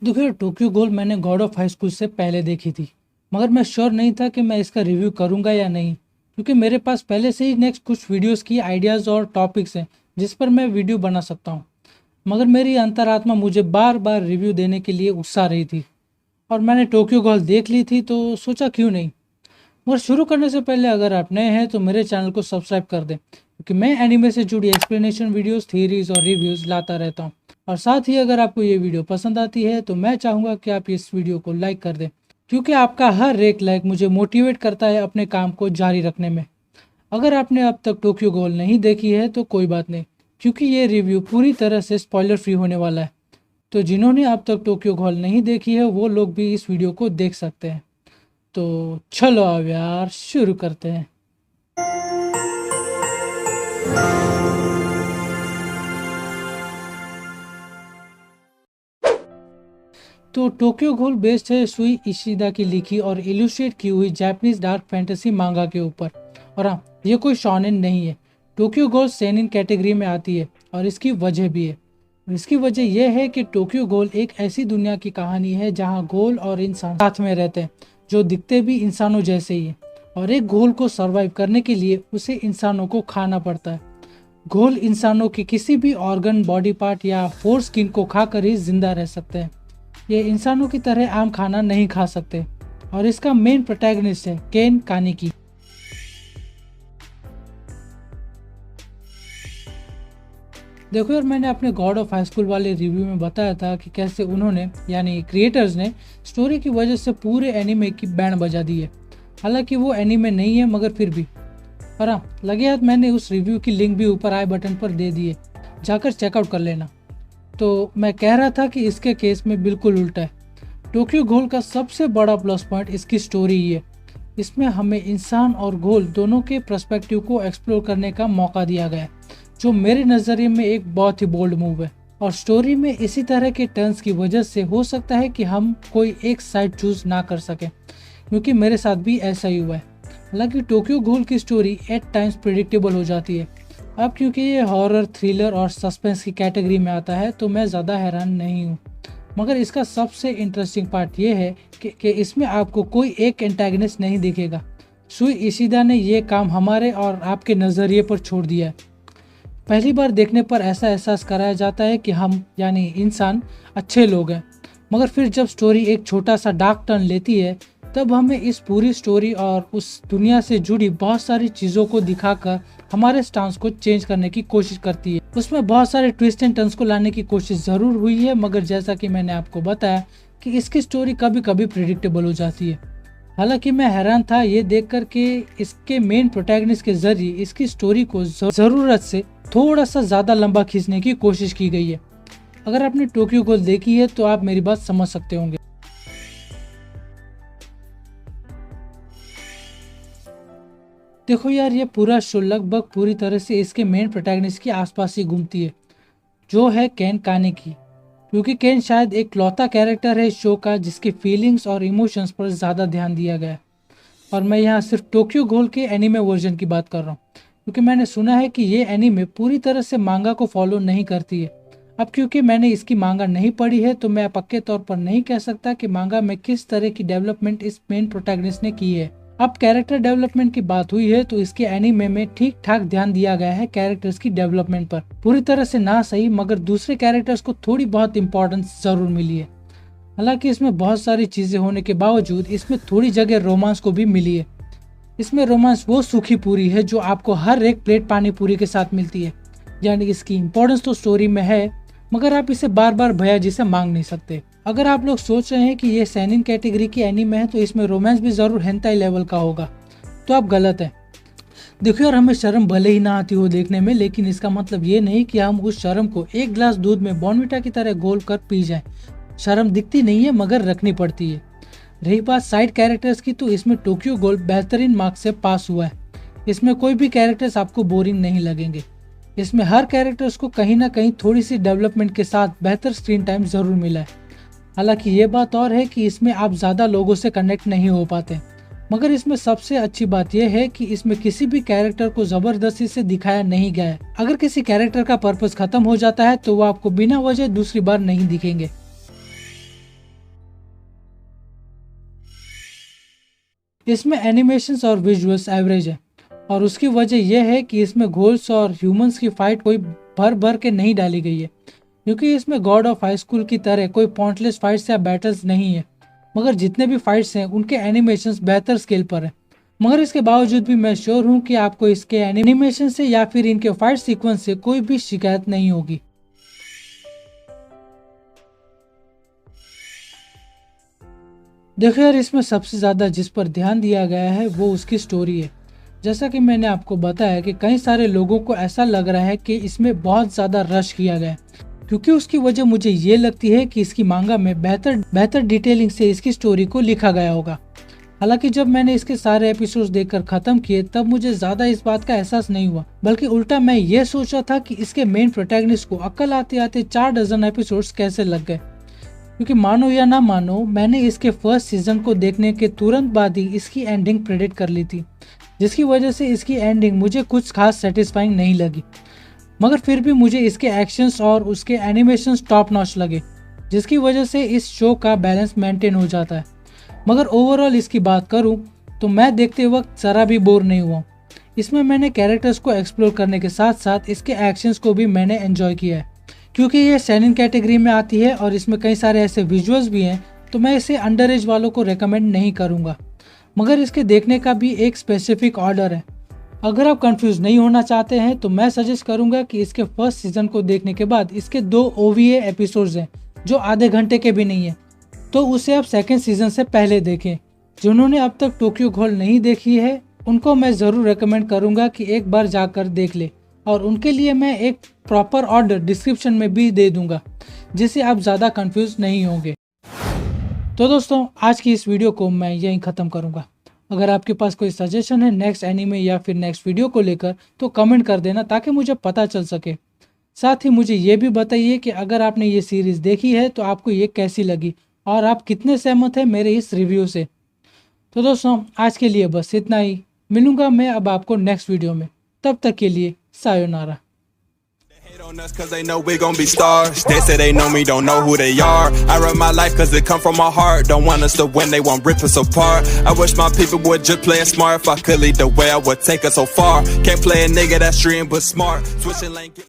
देखिए, Tokyo Ghoul मैंने God of high school से पहले देखी थी, मगर मैं श्योर नहीं था कि मैं इसका रिव्यू करूंगा या नहीं, क्योंकि मेरे पास पहले से ही नेक्स्ट कुछ वीडियोस की आइडियाज़ और टॉपिक्स हैं जिस पर मैं वीडियो बना सकता हूं। मगर मेरी अंतरात्मा मुझे बार बार रिव्यू देने के लिए उकसा रही थी, और मैंने टोक्यो गोल देख ली थी तो सोचा क्यों नहीं। मगर शुरू करने से पहले अगर आप नए हैं तो मेरे चैनल को सब्सक्राइब कर दें, क्योंकि मैं एनिमे से जुड़ी एक्सप्लेनेशन वीडियोस, थ्योरीज और रिव्यूज़ लाता रहता हूँ। और साथ ही अगर आपको ये वीडियो पसंद आती है तो मैं चाहूँगा कि आप इस वीडियो को लाइक कर दें, क्योंकि आपका हर एक लाइक मुझे मोटिवेट करता है अपने काम को जारी रखने में। अगर आपने अब तक टोक्यो गोल नहीं देखी है तो कोई बात नहीं, क्योंकि ये रिव्यू पूरी तरह से स्पॉइलर फ्री होने वाला है। तो जिन्होंने अब तक टोक्यो गोल नहीं देखी है वो लोग भी इस वीडियो को देख सकते हैं। तो चलो अब यार शुरू करते हैं। तो टोक्यो गहोल बेस्ड है सुई इशिदा की लिखी और इलुस्ट्रेट की हुई जापानीज डार्क फैंटेसी मांगा के ऊपर। और हाँ, ये कोई शॉनेन नहीं है। टोक्यो गहोल सेनिन कैटेगरी में आती है, और इसकी वजह भी है। और इसकी वजह यह है कि टोक्यो गहोल एक ऐसी दुनिया की कहानी है जहाँ गोल और इंसान साथ में रहते हैं, जो दिखते भी इंसानों जैसे ही हैं। और एक घोल को सरवाइव करने के लिए उसे इंसानों को खाना पड़ता है। घोल इंसानों के किसी भी ऑर्गन, बॉडी पार्ट या फोर स्किन को खाकर ही जिंदा रह सकते हैं। ये इंसानों की तरह आम खाना नहीं खा सकते। और इसका मेन प्रोटैगनिस्ट है केन कानिकी। देखो यार, मैंने अपने गॉड ऑफ हाई स्कूल वाले रिव्यू में बताया था कि कैसे उन्होंने यानी क्रिएटर्स ने स्टोरी की वजह से पूरे एनीमे की बैंड बजा दी है। हालांकि वो एनीमे नहीं है, मगर फिर भी। और हाँ, लगे हाथ मैंने उस रिव्यू की लिंक भी ऊपर आई बटन पर दे दी है, जाकर चेकआउट कर लेना। तो मैं कह रहा था कि इसके केस में बिल्कुल उल्टा है। टोक्यो घोल का सबसे बड़ा प्लस पॉइंट इसकी स्टोरी ही है। इसमें हमें इंसान और घोल दोनों के पर्सपेक्टिव को एक्सप्लोर करने का मौका दिया गया है, जो मेरे नज़रिए में एक बहुत ही बोल्ड मूव है। और स्टोरी में इसी तरह के टर्न्स की वजह से हो सकता है कि हम कोई एक साइड चूज ना कर सकें, क्योंकि मेरे साथ भी ऐसा ही हुआ है। हालांकि टोक्यो घोल की स्टोरी एट टाइम्स प्रिडिक्टेबल हो जाती है। अब क्योंकि ये हॉरर, थ्रिलर और सस्पेंस की कैटेगरी में आता है तो मैं ज़्यादा हैरान नहीं हूँ। मगर इसका सबसे इंटरेस्टिंग पार्ट ये है कि इसमें आपको कोई एक एंटागनिस्ट नहीं दिखेगा। सुई इशिदा ने ये काम हमारे और आपके नज़रिए पर छोड़ दिया है। पहली बार देखने पर ऐसा एहसास कराया जाता है कि हम यानी इंसान अच्छे लोग हैं, मगर फिर जब स्टोरी एक छोटा सा डार्क टर्न लेती है तब हमें इस पूरी स्टोरी और उस दुनिया से जुड़ी बहुत सारी चीज़ों को दिखाकर हमारे स्टांस को चेंज करने की कोशिश करती है। उसमें बहुत सारे ट्विस्ट एंड टर्न्स को लाने की कोशिश ज़रूर हुई है, मगर जैसा कि मैंने आपको बताया कि इसकी स्टोरी कभी कभी प्रिडिक्टेबल हो जाती है। हालांकि मैं हैरान था ये देखकर कि इसके मेन प्रोटैगनिस्ट के जरिए इसकी स्टोरी को ज़रूरत से थोड़ा सा ज़्यादा लंबा खींचने की कोशिश की गई है। अगर आपने टोक्यो गोल देखी है तो आप मेरी बात समझ सकते होंगे। देखो यार, ये पूरा शो लगभग पूरी तरह से इसके मेन प्रोटैगनिस्ट के आसपास ही घूमती है, जो है केन कानेकी। क्योंकि केन शायद एक लौता कैरेक्टर है इस शो का जिसकी फीलिंग्स और इमोशंस पर ज़्यादा ध्यान दिया गया है। और मैं यहाँ सिर्फ टोक्यो गोल के एनीमे वर्जन की बात कर रहा हूँ, क्योंकि मैंने सुना है कि ये एनीमे पूरी तरह से मांगा को फॉलो नहीं करती है। अब क्योंकि मैंने इसकी मांगा नहीं पढ़ी है तो मैं पक्के तौर पर नहीं कह सकता कि मांगा में किस तरह की डेवलपमेंट इस मेन प्रोटैगनिस्ट ने की है। अब कैरेक्टर डेवलपमेंट की बात हुई है तो इसके एनीमे में ठीक ठाक ध्यान दिया गया है कैरेक्टर्स की डेवलपमेंट पर। पूरी तरह से ना सही, मगर दूसरे कैरेक्टर्स को थोड़ी बहुत इंपॉर्टेंस जरूर मिली है। हालांकि इसमें बहुत सारी चीजें होने के बावजूद इसमें थोड़ी जगह रोमांस को भी मिली है। इसमें रोमांस वो सूखी पूरी है जो आपको हर एक प्लेट पानी पूरी के साथ मिलती है। यानी इसकी इंपॉर्टेंस तो स्टोरी में है, मगर आप इसे बार बार भैया जी से मांग नहीं सकते। अगर आप लोग सोच रहे हैं कि ये सेनिन कैटेगरी की एनीमे है तो इसमें रोमांस भी जरूर हेंटाई लेवल का होगा, तो आप गलत हैं। देखो यार, हमें शर्म भले ही ना आती हो देखने में, लेकिन इसका मतलब ये नहीं कि हम उस शर्म को एक गिलास दूध में बॉर्नविटा की तरह घोल कर पी जाएं। शर्म दिखती नहीं है, मगर रखनी पड़ती है। रही बात साइड कैरेक्टर्स की, तो इसमें टोक्यो गोल बेहतरीन मार्क्स से पास हुआ है। इसमें कोई भी कैरेक्टर्स आपको बोरिंग नहीं लगेंगे। इसमें हर कैरेक्टर्स को कहीं ना कहीं थोड़ी सी डेवलपमेंट के साथ बेहतर स्क्रीन टाइम जरूर मिला है। हालांकि ये बात और है कि इसमें आप ज़्यादा लोगों से कनेक्ट नहीं हो पाते, मगर इसमें सबसे अच्छी बात यह है कि इसमें किसी भी कैरेक्टर को ज़बरदस्ती से दिखाया नहीं गया है। अगर किसी कैरेक्टर का पर्पस खत्म हो जाता है तो वो आपको बिना वजह दूसरी बार नहीं दिखेंगे। इसमें एनिमेशंस और विजुअल्स एवरेज है और उसकी वजह यह है कि इसमें घोल्स और ह्यूमंस की फाइट कोई भर भर के नहीं डाली गई है, क्योंकि इसमें गॉड ऑफ हाई स्कूल की तरह कोई पॉइंटलेस फाइट्स या बैटल्स नहीं है। मगर जितने भी फाइट्स हैं उनके एनिमेशंस बेहतर स्केल पर है। मगर इसके बावजूद भी मैं श्योर हूँ कि आपको इसके एनिमेशन से या फिर इनके फाइट सीक्वेंस से कोई भी शिकायत नहीं होगी। देखो यार, इसमें सबसे ज़्यादा जिस पर ध्यान दिया गया है वो उसकी स्टोरी है। जैसा कि मैंने आपको बताया कि कई सारे लोगों को ऐसा लग रहा है कि इसमें बहुत ज़्यादा रश किया गया है, क्योंकि उसकी वजह मुझे ये लगती है कि इसकी मांगा में बेहतर डिटेलिंग से इसकी स्टोरी को लिखा गया होगा। हालांकि जब मैंने इसके सारे एपिसोड्स देखकर खत्म किए तब मुझे ज़्यादा इस बात का एहसास नहीं हुआ, बल्कि उल्टा मैं ये सोचा था कि इसके मेन प्रोटैगनिस्ट को अक्ल आते आते 4 डजन एपिसोड्स कैसे लग गए। क्योंकि मानो या ना मानो, मैंने इसके फर्स्ट सीजन को देखने के तुरंत बाद ही इसकी एंडिंग प्रेडिक्ट कर ली थी, जिसकी वजह से इसकी एंडिंग मुझे कुछ खास सेटिस्फाइंग नहीं लगी। मगर फिर भी मुझे इसके एक्शंस और उसके एनिमेशंस टॉप नॉच लगे, जिसकी वजह से इस शो का बैलेंस मेंटेन हो जाता है। मगर ओवरऑल इसकी बात करूं तो मैं देखते वक्त ज़रा भी बोर नहीं हुआ। इसमें मैंने कैरेक्टर्स को एक्सप्लोर करने के साथ साथ इसके एक्शंस को भी मैंने एंजॉय किया है, क्योंकि ये सेनिन कैटेगरी में आती है और इसमें कई सारे ऐसे विजुअल्स भी हैं, तो मैं इसे अंडर एज वालों को रेकमेंड नहीं करूँगा। मगर इसके देखने का भी एक स्पेसिफिक ऑर्डर है। अगर आप कंफ्यूज नहीं होना चाहते हैं तो मैं सजेस्ट करूंगा कि इसके फर्स्ट सीजन को देखने के बाद इसके 2 OVA एपिसोड्स हैं जो आधे घंटे के भी नहीं है, तो उसे आप सेकंड सीजन से पहले देखें। जिन्होंने अब तक टोक्यो घोल नहीं देखी है उनको मैं ज़रूर रेकमेंड करूंगा कि एक बार जाकर देख ले, और उनके लिए मैं एक प्रॉपर ऑर्डर डिस्क्रिप्शन में भी दे दूंगा, जिससे आप ज़्यादा कंफ्यूज नहीं होंगे। तो दोस्तों, आज की इस वीडियो को मैं यहीं ख़त्म करूंगा। अगर आपके पास कोई सजेशन है नेक्स्ट एनीमे या फिर नेक्स्ट वीडियो को लेकर तो कमेंट कर देना, ताकि मुझे पता चल सके। साथ ही मुझे ये भी बताइए कि अगर आपने ये सीरीज़ देखी है तो आपको ये कैसी लगी और आप कितने सहमत हैं मेरे इस रिव्यू से। तो दोस्तों, आज के लिए बस इतना ही। मिलूंगा मैं अब आपको नेक्स्ट वीडियो में, तब तक के लिए sayonara. On us cause they know we gon' be stars. They say they know me, don't know who they are. I run my life cause it come from my heart. Don't want us to win, they won't rip us apart. I wish my people would just play it smart. If I could lead the way, I would take us so far. Can't play a nigga that's stream but smart. Switching lane.